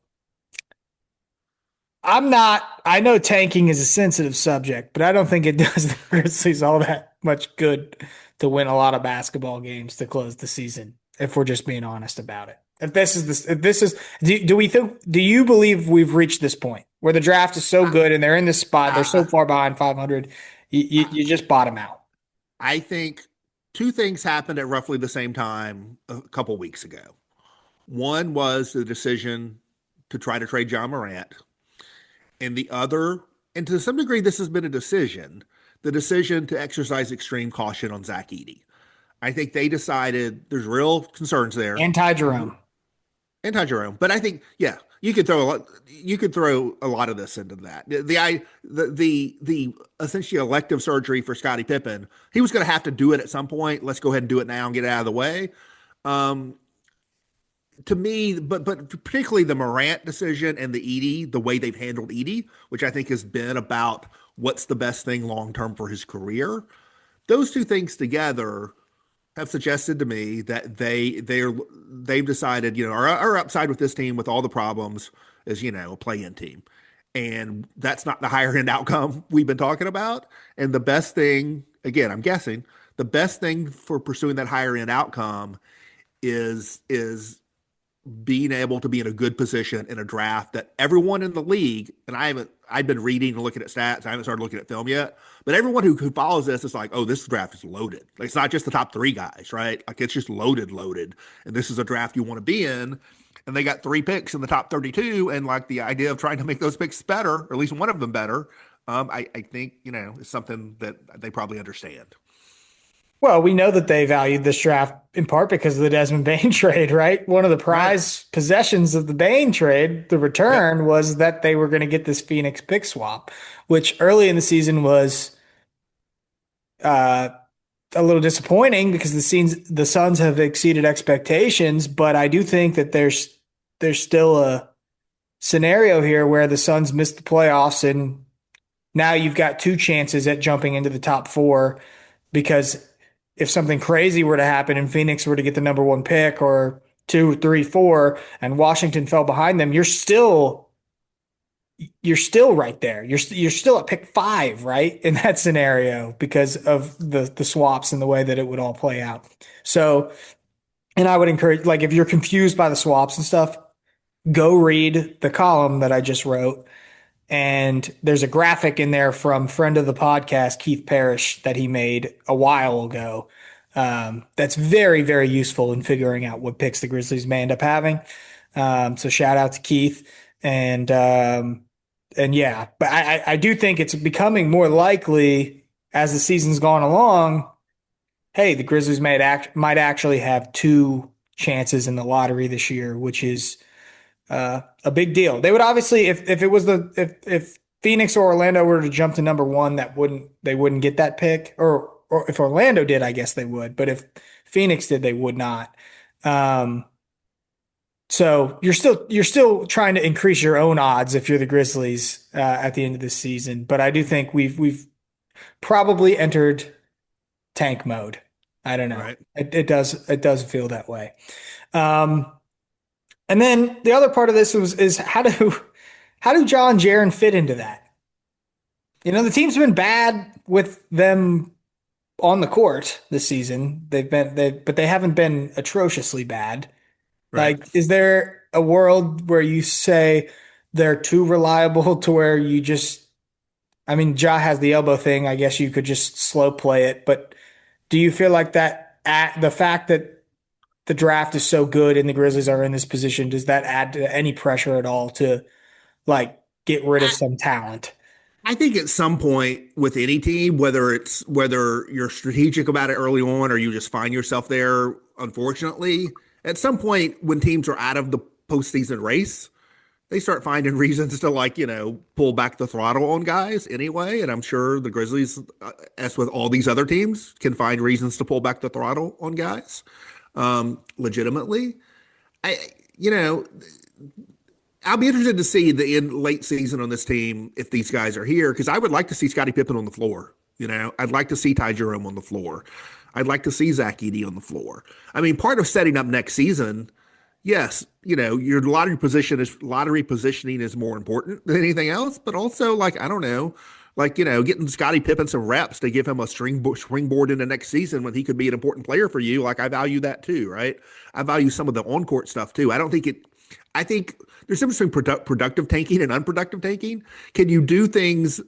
I know tanking is a sensitive subject, but I don't think it does the Grizzlies all that much good to win a lot of basketball games to close the season, if we're just being honest about it. If this is, do you believe we've reached this point where the draft is so good and they're in this spot, they're so I, far behind 500, you just bottom out? I think two things happened at roughly the same time a couple weeks ago. One was the decision to try to trade John Morant, and the other, and to some degree, this has been a decision, the decision to exercise extreme caution on Zach Edey. I think they decided there's real concerns there. Anti Jerome. Anti Jerome, but I think you could throw a lot of this into that. The essentially elective surgery for Scottie Pippen, he was going to have to do it at some point. Let's go ahead and do it now and get it out of the way. Um, to me, but particularly the Morant decision and the Edey, the way they've handled Edey, which I think has been about what's the best thing long term for his career. Those two things together have suggested to me that they've decided, our upside with this team with all the problems is, a play-in team. And that's not the higher end outcome we've been talking about. And the best thing, again, I'm guessing, the best thing for pursuing that higher end outcome is being able to be in a good position in a draft that everyone in the league, and I've been reading and looking at stats. I haven't started looking at film yet, but everyone who follows this is like, oh, this draft is loaded. Like, it's not just the top three guys, right? Like, it's just loaded. And this is a draft you want to be in. And they got 3 picks in the top 32. And like the idea of trying to make those picks better, or at least one of them better, I think, is something that they probably understand. Well, we know that they valued this draft in part because of the Desmond Bane trade, right? One of the Right. prize possessions of the Bane trade, the Yep. return was that they were going to get this Phoenix pick swap, which early in the season was uh, a little disappointing because the Suns have exceeded expectations. But I do think that there's still a scenario here where the Suns missed the playoffs, and now you've got two chances at jumping into the top four because if something crazy were to happen and Phoenix were to get the number one pick or two, three, four, and Washington fell behind them, you're still right there. You're still at pick five, right? In that scenario because of the swaps and the way that it would all play out. So, and I would encourage, like, if you're confused by the swaps and stuff, go read the column that I just wrote. And there's a graphic in there from friend of the podcast, Keith Parrish, that he made a while ago. That's very, very useful in figuring out what picks the Grizzlies may end up having. So shout out to Keith. And yeah, but I do think it's becoming more likely as the season's gone along. Hey, the Grizzlies might actually have two chances in the lottery this year, which is a big deal. They would obviously, if it was if Phoenix or Orlando were to jump to number one, they wouldn't get that pick. Or if Orlando did, I guess they would. But if Phoenix did, they would not. Um, so you're still trying to increase your own odds if you're the Grizzlies at the end of this season. But I do think we've probably entered tank mode. I don't know. Right. It does feel that way. Um, and then the other part of this is how do John Jaren fit into that? The team's been bad with them on the court this season. But they haven't been atrociously bad. Right. Like, is there a world where you say they're too reliable to where you just, I mean, Ja has the elbow thing. I guess you could just slow play it. But do you feel like that at the fact that the draft is so good and the Grizzlies are in this position, does that add to any pressure at all to like get rid of some talent? I think at some point with any team, whether you're strategic about it early on or you just find yourself there, unfortunately, at some point when teams are out of the postseason race, they start finding reasons to pull back the throttle on guys anyway. And I'm sure the Grizzlies, as with all these other teams, can find reasons to pull back the throttle on guys legitimately. I you know I'll be interested to see the late season on this team if these guys are here, because I would like to see Scottie Pippen on the floor. I'd like to see Ty Jerome on the floor. I'd like to see Zach Edey on the floor. I mean, part of setting up next season, yes, your lottery positioning is more important than anything else, but also like I don't know, like getting Scottie Pippen some reps to give him a springboard into next season when he could be an important player for you. Like I value that too, right? I value some of the on court stuff too. I think there's a difference between productive tanking and unproductive tanking. Can you do things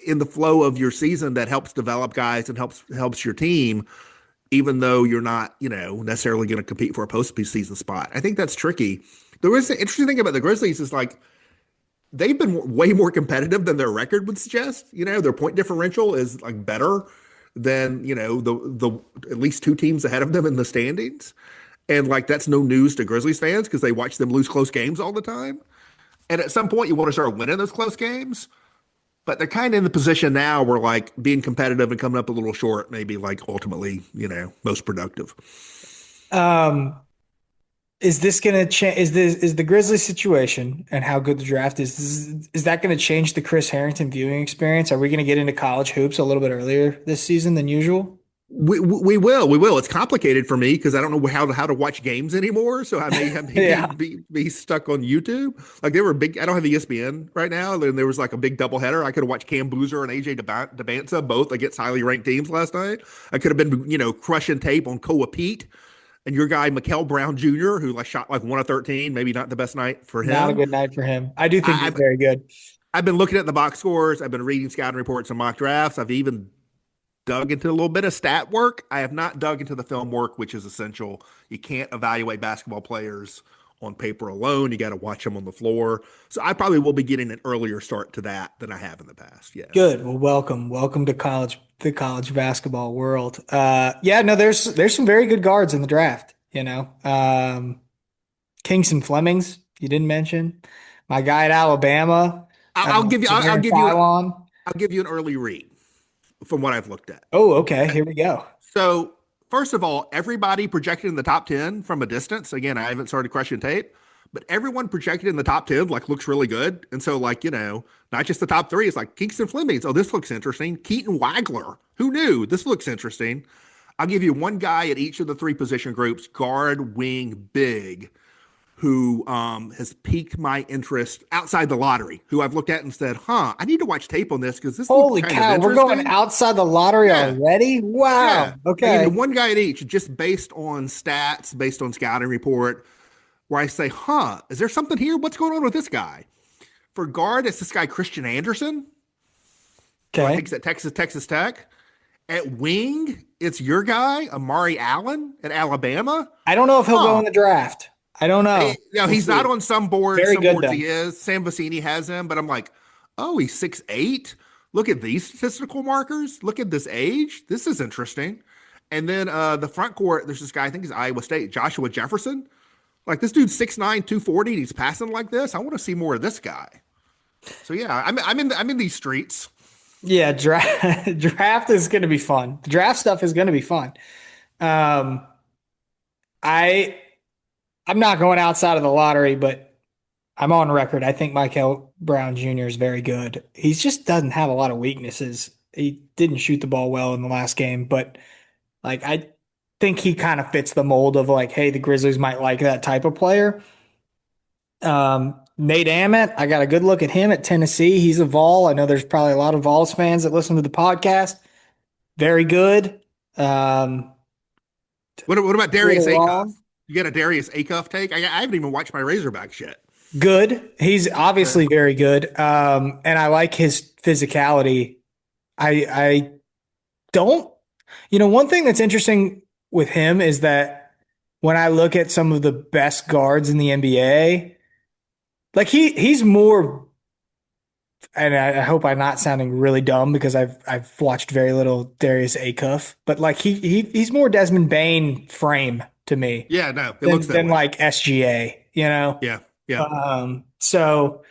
in the flow of your season that helps develop guys and helps your team, even though you're not, necessarily going to compete for a postseason spot? I think that's tricky. The interesting thing about the Grizzlies is like they've been way more competitive than their record would suggest. Their point differential is like better than the at least two teams ahead of them in the standings. And like that's no news to Grizzlies fans because they watch them lose close games all the time. And at some point you want to start winning those close games. But they're kind of in the position now where like being competitive and coming up a little short, maybe like ultimately, most productive. Is this going to change? Is the Grizzlies situation and how good the draft is that going to change the Chris Herrington viewing experience? Are we going to get into college hoops a little bit earlier this season than usual? We will. It's complicated for me because I don't know how to watch games anymore. So I may have Yeah. be stuck on YouTube. Like they were big. I don't have ESPN right now. And there was like a big doubleheader. I could have watched Cam Boozer and AJ Debanza both against highly ranked teams last night. I could have been crushing tape on Koa Pete and your guy Mikel Brown Jr., who like shot like 1 of 13. Maybe not the best night for him. Not a good night for him. I do think he's very good. I've been looking at the box scores. I've been reading scouting reports and mock drafts. I've even dug into a little bit of stat work. I have not dug into the film work, which is essential. You can't evaluate basketball players on paper alone. You got to watch them on the floor. So I probably will be getting an earlier start to that than I have in the past. Yeah. Good. Well, welcome to the college basketball world. There's some very good guards in the draft. Kingston Flemings, you didn't mention. My guy at Alabama. I'll give you an early read from what I've looked at. Oh, okay. Here we go. So, first of all, everybody projected in the top 10 from a distance. Again, I haven't started crushing tape, but everyone projected in the top 10 like looks really good. And so, like, not just the top 3, it's like Kingston Flemings. Oh, this looks interesting. Keaton Wagler. Who knew? This looks interesting. I'll give you one guy at each of the 3 position groups, guard, wing, big, who has piqued my interest outside the lottery, who I've looked at and said, I need to watch tape on this because this Holy looks cow, we're going outside the lottery already? Wow. Yeah. Okay. One guy at each, just based on stats, based on scouting report, where I say, is there something here? What's going on with this guy? For guard, it's this guy, Christian Anderson. Okay. I think it's at Texas Tech. At wing, it's your guy, Amari Allen at Alabama. I don't know if he'll go in the draft. I don't know. He's not on some boards. Very some good, boards though. he is. Sam Vecini has him, but I'm like, oh, he's 6'8". Look at these statistical markers. Look at this age. This is interesting. And then the front court, there's this guy, I think he's Iowa State, Joshua Jefferson. Like this dude's 6'9", 240, and he's passing like this. I want to see more of this guy. So yeah, I'm in these streets. Yeah, draft is going to be fun. The draft stuff is going to be fun. I'm not going outside of the lottery, but I'm on record. I think Mikel Brown Jr. is very good. He just doesn't have a lot of weaknesses. He didn't shoot the ball well in the last game, but like I think he kind of fits the mold of like, hey, the Grizzlies might like that type of player. Nate Ament, I got a good look at him at Tennessee. He's a Vol. I know there's probably a lot of Vols fans that listen to the podcast. Very good. What about Darius Acuff? You got a Darius Acuff take? I haven't even watched my Razorbacks yet. Good. He's obviously very good. And I like his physicality. I don't, one thing that's interesting with him is that when I look at some of the best guards in the NBA, like he's more, and I hope I'm not sounding really dumb because I've watched very little Darius Acuff, but like he's more Desmond Bane frame to me. Yeah, no, it looks that than way. like SGA, Yeah. So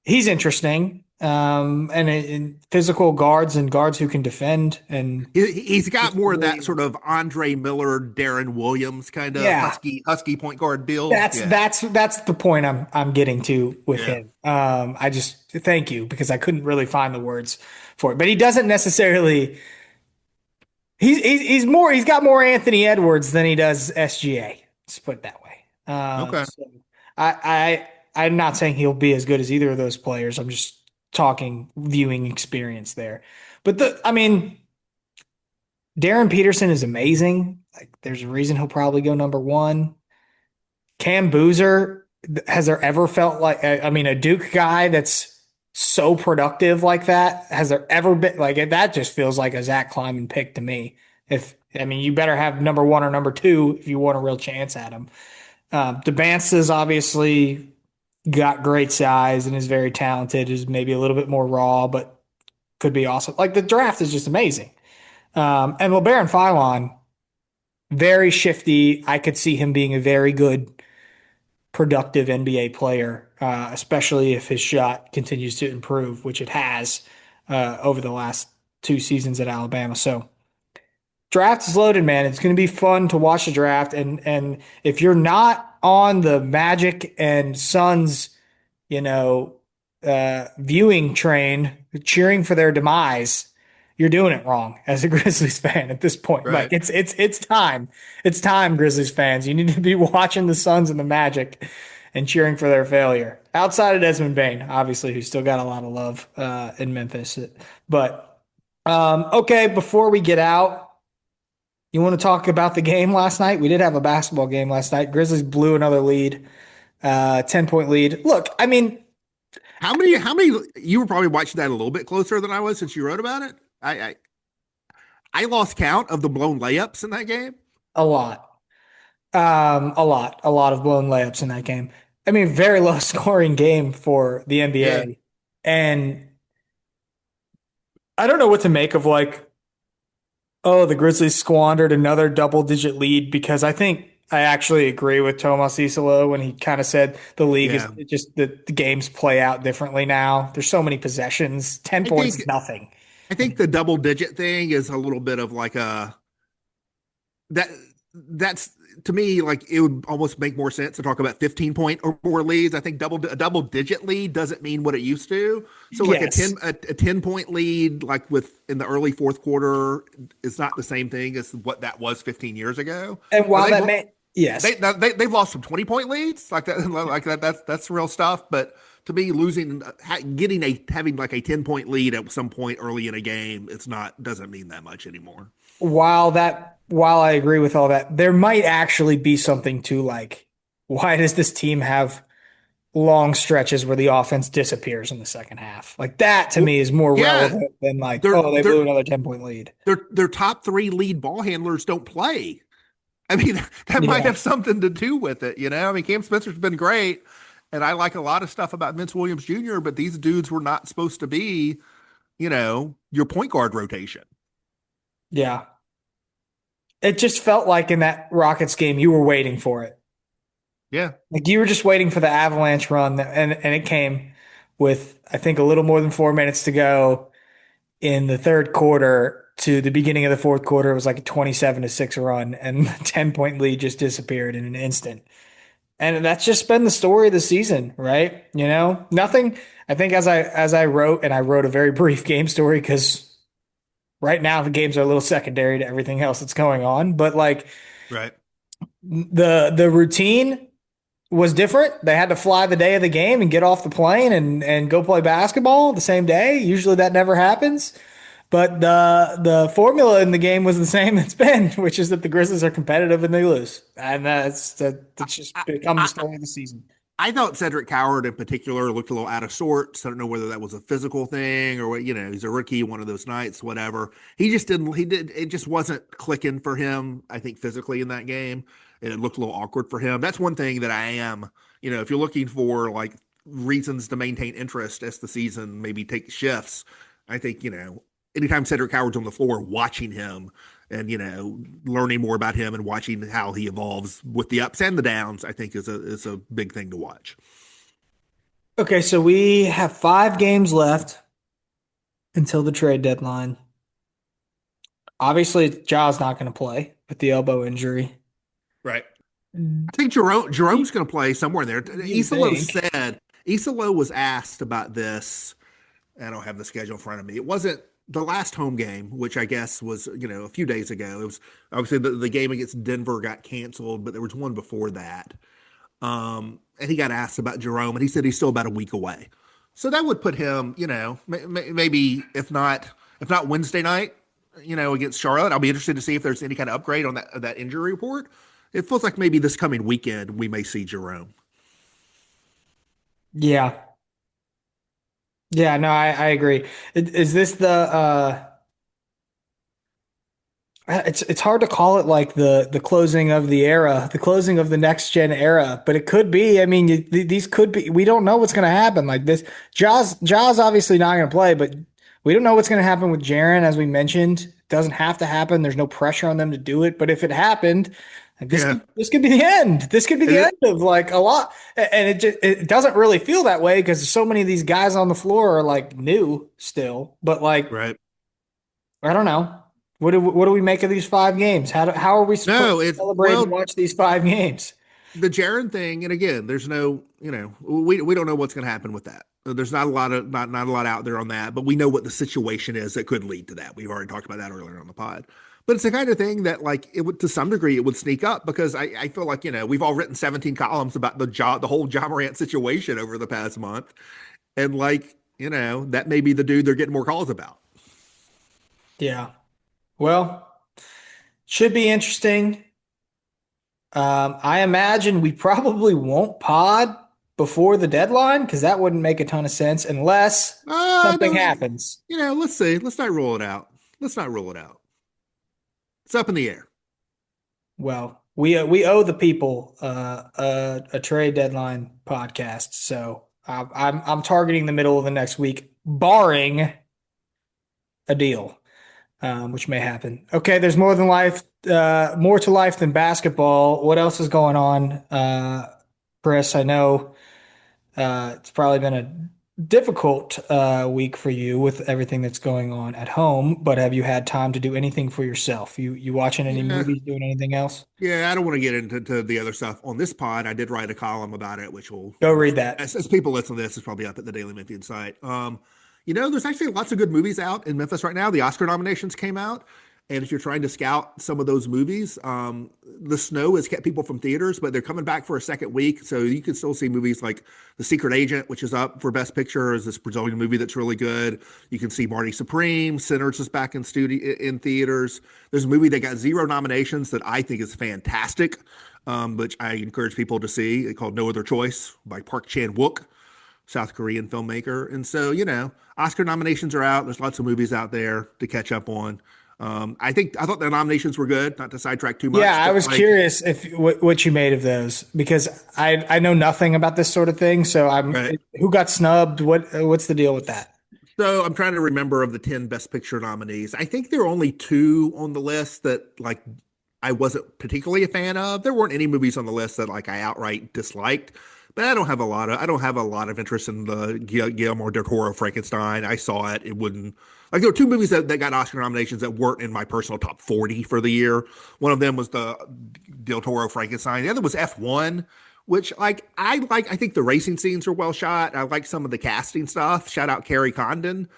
he's interesting. and physical guards and guards who can defend and He's got just more of that really, sort of Andre Miller, Darren Williams kind of yeah. husky point guard build. That's Yeah, that's that's the point I'm getting to with yeah. him. I just thank you because I couldn't really find the words for it, but he doesn't necessarily. He's got more Anthony Edwards than he does SGA. Let's put it that way. Okay. So I'm not saying he'll be as good as either of those players. I'm just talking viewing experience there. But I mean, Darren Peterson is amazing. Like, there's a reason he'll probably go number one. Cam Boozer, has there ever felt like, I mean, a Duke guy that's so productive like that? Has there ever been like that? Just feels like a Zach Kleiman pick to me. If I mean, you better have number one or number two if you want a real chance at him. Debance's obviously got great size and is very talented. Is maybe a little bit more raw, but could be awesome. Like the draft is just amazing. And LeBaron Philon, very shifty. I could see him being a very good productive NBA player, especially if his shot continues to improve, which it has over the last two seasons at Alabama. So draft is loaded, man. It's going to be fun to watch the draft, and if you're not on the Magic and Suns, you know, viewing train, cheering for their demise, you're doing it wrong as a Grizzlies fan at this point. Like Right. it's time. It's time, Grizzlies fans. You need to be watching the Suns and the Magic and cheering for their failure. Outside of Desmond Bane, obviously, who's still got a lot of love in Memphis. But okay, before we get out, you want to talk about the game last night? We did have a basketball game last night. Grizzlies blew another lead, 10-point lead. Look, I mean, How many you were probably watching that a little bit closer than I was since you wrote about it. I lost count of the blown layups in that game. a lot. A lot of blown layups in that game. I mean, very low scoring game for the Yeah. NBA. And I don't know what to make of like, oh, the Grizzlies squandered another double digit lead because I think I actually agree with Tomas Isolo when he kind of said the league is Yeah. just the games play out differently now. There's so many possessions. 10 I points think is nothing. I think the double digit thing is a little bit of like a that that's to me like it would almost make more sense to talk about 15 point or more leads. I think a double digit lead doesn't mean what it used to. So like Yes. a 10 point lead like with in the early fourth quarter is not the same thing as what that was 15 years ago. And Now, while that may, yes. they've lost some 20 point leads like that like that's real stuff, but to me losing having like a 10 point lead at some point early in a game it's not doesn't mean that much anymore. While I agree with all that, there might actually be something to like, why does this team have long stretches where the offense disappears in the second half? Like that to Well, me is more yeah, relevant than like, they're oh, they they're blew another 10-point lead. their top three lead ball handlers don't play. I mean, that might Yeah. have something to do with it, you know? I mean, Cam Spencer's been great, and I like a lot of stuff about Vince Williams Jr., but these dudes were not supposed to be, your point guard rotation. Yeah. It just felt like in that Rockets game, you were waiting for it. Yeah. Like you were just waiting for the avalanche run, and it came with, I think, a little more than 4 minutes to go in the third quarter to the beginning of the fourth quarter. It was like a 27-6 run, and the 10-point lead just disappeared in an instant. And that's just been the story of the season, right? You know, nothing. I think as I wrote, and I wrote a very brief game story because right now the games are a little secondary to everything else that's going on. But like Right. the routine was different. They had to fly the day of the game and get off the plane and go play basketball the same day. Usually that never happens. But the formula in the game was the same it's been, which is that the Grizzlies are competitive and they lose. And that's just I, become the I, story of the season. I thought Cedric Coward in particular looked a little out of sorts. I don't know whether that was a physical thing or what, he's a rookie one of those nights, whatever. It just wasn't clicking for him, I think, physically in that game. And it looked a little awkward for him. That's one thing that I am, if you're looking for like reasons to maintain interest as the season maybe take shifts, I think, anytime Cedric Howard's on the floor, watching him and learning more about him and watching how he evolves with the ups and the downs, I think is a big thing to watch. Okay, so we have 5 games left until the trade deadline. Obviously, Ja's not going to play with the elbow injury. Right. I Do think Jerome's going to play somewhere in there. you think? Isalo was asked about this. I don't have the schedule in front of me. It wasn't the last home game, which I guess was, a few days ago. It was obviously the game against Denver got canceled, but there was one before that. And he got asked about Jerome, and he said he's still about a week away. So that would put him, maybe if not Wednesday night, against Charlotte. I'll be interested to see if there's any kind of upgrade on that injury report. It feels like maybe this coming weekend we may see Jerome. Yeah. Yeah, no, I agree. Is this it's hard to call it like the closing of the era, the closing of the next gen era, but it could be. I mean, these could be. We don't know what's going to happen. Like this, Jaws obviously not going to play, but we don't know what's going to happen with Jaron. As we mentioned, it doesn't have to happen. There's no pressure on them to do it. But if it happened, like Yeah. this could be the end. This could be And the it, end of like a lot. And it doesn't really feel that way because so many of these guys on the floor are like new still. But like right. I don't know. What do we make of these 5 games? How are we supposed No, to it's celebrate and well, watch these 5 games? the Jaron thing, and again, there's no, we don't know what's going to happen with that. There's not a lot out there on that, but we know what the situation is that could lead to that. We've already talked about that earlier on the pod. But it's the kind of thing that, like, it would to some degree it would sneak up because I feel like we've all written 17 columns about the whole John Morant situation over the past month, and like that may be the dude they're getting more calls about. Yeah. Well, should be interesting. I imagine we probably won't pod before the deadline because that wouldn't make a ton of sense unless something No, happens. let's see. Let's not rule it out. Let's not rule it out. It's up in the air. Well, we owe the people a trade deadline podcast, so I'm targeting the middle of the next week, barring a deal. Which may happen. Okay, there's more to life than basketball. What else is going on, Chris? I know it's probably been a difficult week for you with everything that's going on at home, but have you had time to do anything for yourself? You watching any Yeah. movies, doing anything else? Yeah, I don't want to get into the other stuff on this pod. I did write a column about it, Go read that. as people listen to this, is probably up at the Daily Memphian site. There's actually lots of good movies out in Memphis right now. The Oscar nominations came out, and if you're trying to scout some of those movies, the snow has kept people from theaters, but they're coming back for a second week, so you can still see movies like The Secret Agent, which is up for Best Picture, is this Brazilian movie that's really good. You can see Marty Supreme, Sinners is back in theaters. There's a movie that got 0 nominations that I think is fantastic, which I encourage people to see, called No Other Choice by Park Chan-wook, South Korean filmmaker. And so, Oscar nominations are out. There's lots of movies out there to catch up on. I thought the nominations were good, not to sidetrack too Yeah, much, I but was like, curious if what you made of those because I know nothing about this sort of thing. So right. who got snubbed? What's the deal with that? So I'm trying to remember of the 10 Best Picture nominees. I think there are only 2 on the list that like I wasn't particularly a fan of. There weren't any movies on the list that like I outright disliked. But I don't have a lot of interest in the Guillermo del Toro Frankenstein. I saw it. It wouldn't like there were 2 movies that got Oscar nominations that weren't in my personal top 40 for the year. One of them was the Del Toro Frankenstein. The other was F1, which I think the racing scenes are well shot. I like some of the casting stuff. Shout out Carrie Condon.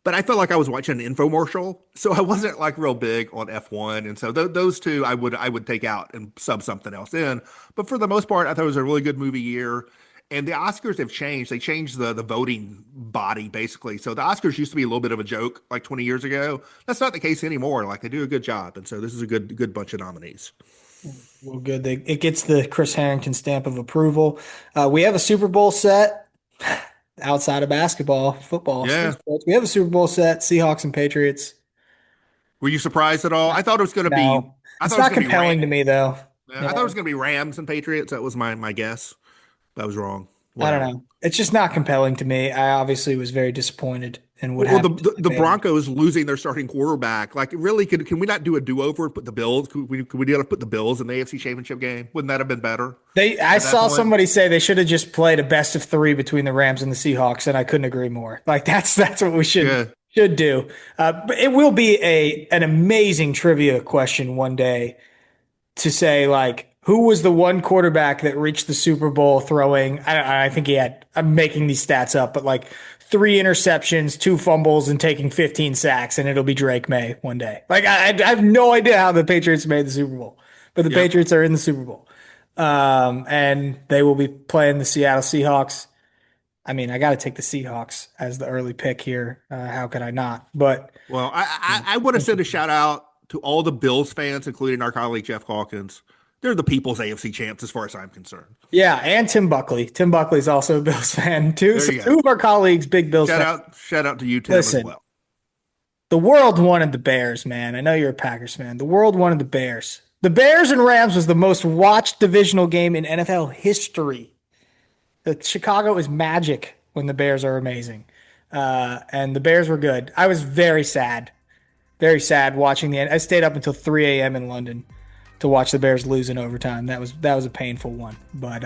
But I felt like I was watching an infomercial, so I wasn't like real big on F1, and so those 2 I would take out and sub something else in. But for the most part, I thought it was a really good movie year. And the Oscars have changed. They changed the voting body basically. So the Oscars used to be a little bit of a joke like 20 years ago. That's not the case anymore. Like they do a good job, and so this is a good bunch of nominees. Well, good. It gets the Chris Herrington stamp of approval. We have a Super Bowl set outside of basketball, football, still Yeah. sports. We have a Super Bowl set, Seahawks and Patriots. Were you surprised at all? No, I it's thought it was not going to be Ram. compelling to me though. Yeah, You I thought it was know, going to be Rams and Patriots. That was my guess. That was wrong. I don't Whatever. know. It's just not compelling to me. I obviously was very disappointed and what Well, happened. the Broncos losing their starting quarterback. Like, really, can we not do a do-over and put the Bills? Could we put the Bills in the AFC Championship game? Wouldn't that have been better? I saw somebody say they should have just played a best of 3 between the Rams and the Seahawks, and I couldn't agree more. Like that's what we should do. But it will be an amazing trivia question one day to say, like, who was the one quarterback that reached the Super Bowl throwing? I think he had. I'm making these stats up, but like 3 interceptions, 2 fumbles, and taking 15 sacks, and it'll be Drake May one day. Like I have no idea how the Patriots made the Super Bowl, but the Patriots are in the Super Bowl, and they will be playing the Seattle Seahawks. I mean, I got to take the Seahawks as the early pick here. How could I not? But well, I want to send a shout out to all the Bills fans, including our colleague Jeff Hawkins. They're the people's AFC champs, as far as I'm concerned. Yeah, and Tim Buckley. Tim Buckley's also a Bills fan too. So 2 of our colleagues, big Bills fans. Shout out to you, Tim, as well. The world wanted the Bears, man. I know you're a Packers fan. The world wanted the Bears. The Bears and Rams was the most watched divisional game in NFL history. Chicago is magic when the Bears are amazing. And the Bears were good. I was very sad watching the end. I stayed up until 3 a.m. in London to watch the Bears lose in overtime. That was a painful one. But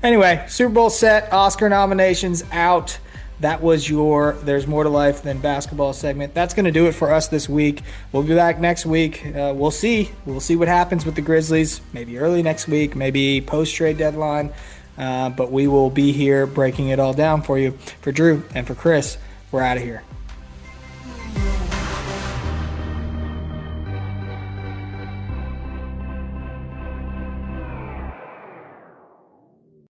anyway, Super Bowl set, Oscar nominations out. That was your There's More to Life Than Basketball segment. That's going to do it for us this week. We'll be back next week. We'll see. We'll see what happens with the Grizzlies. Maybe early next week, maybe post-trade deadline. But we will be here breaking it all down for you. For Drew and for Chris, we're out of here.